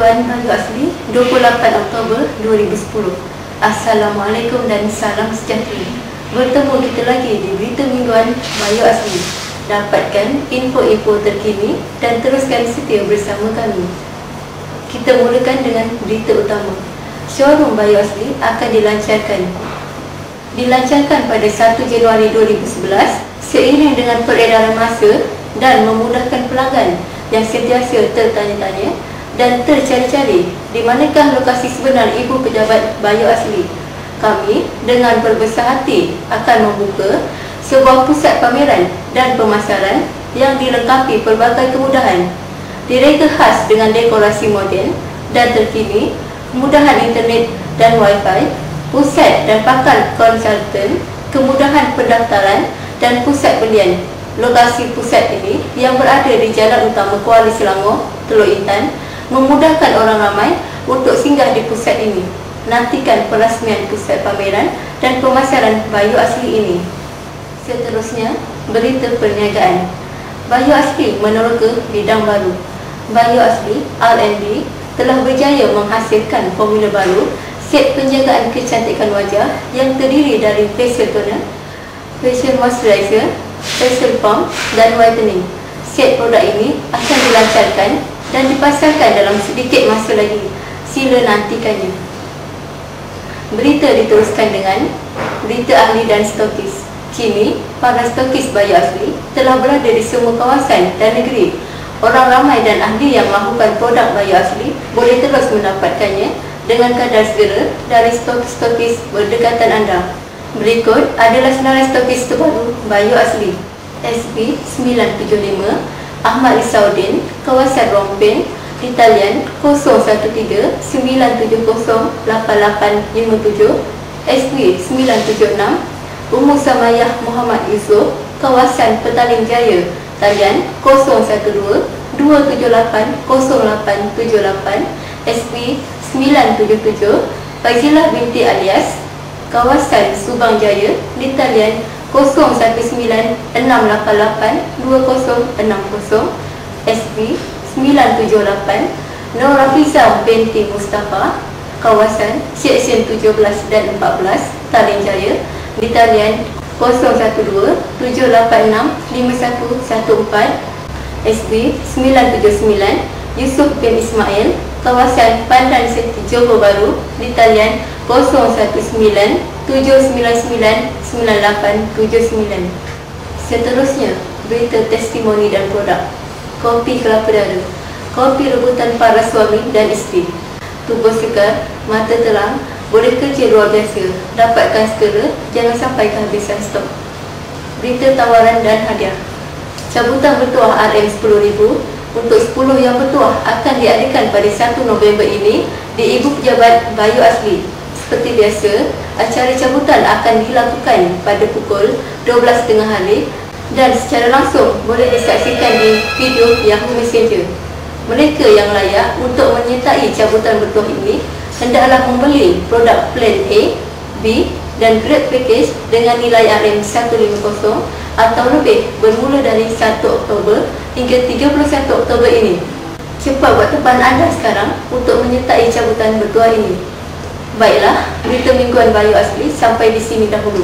Mingguan Bayu Asli 28 Oktober 2010. Assalamualaikum dan salam sejahtera. Bertemu kita lagi di Berita Mingguan Bayu Asli. Dapatkan info-info terkini dan teruskan setia bersama kami. Kita mulakan dengan berita utama. Showroom Bayu Asli akan dilancarkan pada 1 Januari 2011 seiring dengan peredaran masa dan memudahkan pelanggan yang sentiasa tertanya-tanya dan tercari-cari di manakah lokasi sebenar Ibu Pejabat Bayu Asli. Kami dengan berbesar hati akan membuka sebuah pusat pameran dan pemasaran yang dilengkapi pelbagai kemudahan. Direka khas dengan dekorasi moden dan terkini, kemudahan internet dan wifi, pusat dan pakar konsultan, kemudahan pendaftaran dan pusat belian. Lokasi pusat ini yang berada di Jalan Utama Kuala Selangor, Teluk Intan, memudahkan orang ramai untuk singgah di pusat ini. Nantikan perasmian pusat pameran dan pemasaran Bayu Asli ini. Seterusnya, berita perniagaan. Bayu Asli meneroka bidang baru. Bayu Asli R&D telah berjaya menghasilkan formula baru set penjagaan kecantikan wajah yang terdiri dari facial toner, facial moisturizer, facial foam dan whitening. Set produk ini akan dilancarkan dan dipasarkan dalam sedikit masa lagi. Sila nantikannya. Berita diteruskan dengan berita ahli dan stokis. Kini, para stokis Bayu Asli telah berada di semua kawasan dan negeri. Orang ramai dan ahli yang melakukan produk Bayu Asli boleh terus mendapatkannya dengan kadar segera dari stokis berdekatan anda. Berikut adalah senarai stokis terbaru Bayu Asli. SB 975 Ahmad Risauddin, kawasan Rompin, Italian 013 970 8857. SB 976 Ummu Samayah Muhammad Yusof, kawasan Petaling Jaya, talian 012 278 0878. SB 977 Fazilah binti Alias, kawasan Subang Jaya, di talian 019 688 2060. SB 978 Nur Rafizah binti Mustafa, kawasan Seksyen 17 dan 14, Talian Jaya, di talian 012 786 5114. SB 979 Yusuf bin Ismail, kawasan Pandan Seti Johor Bahru, di talian 019 799 9879. Seterusnya, berita testimoni dan produk. Kopi kelapa dara, kopi rebutan para suami dan isteri. Tubuh segar, mata terang, boleh kerja luar biasa. Dapatkan segera, jangan sampai kehabisan stok. Berita tawaran dan hadiah. Cabutan bertuah RM10,000 untuk 10 yang bertuah akan diadakan pada 1 November ini di Ibu Pejabat Bayu Asli. Seperti biasa, acara cabutan akan dilakukan pada pukul 12.30 hari dan secara langsung boleh disaksikan di video Yahoo Messenger. Mereka yang layak untuk menyertai cabutan bertuah ini hendaklah membeli produk plan A, B dan grade package dengan nilai RM150 atau lebih bermula dari 1 Oktober hingga 31 Oktober ini. Cepat buat tepan anda sekarang untuk menyertai cabutan bertuah ini. Baiklah, berita mingguan Bayu Asli sampai di sini dahulu.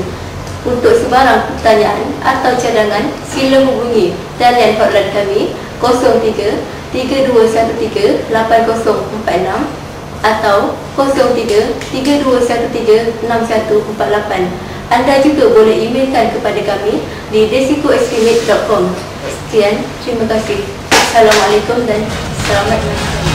Untuk sebarang pertanyaan atau cadangan, sila hubungi talian hotline kami 03 3213 8046 atau 03 3213 6148. Anda juga boleh emailkan kepada kami di desikoestimate.com. Sekian, terima kasih. Assalamualaikum dan selamat malam.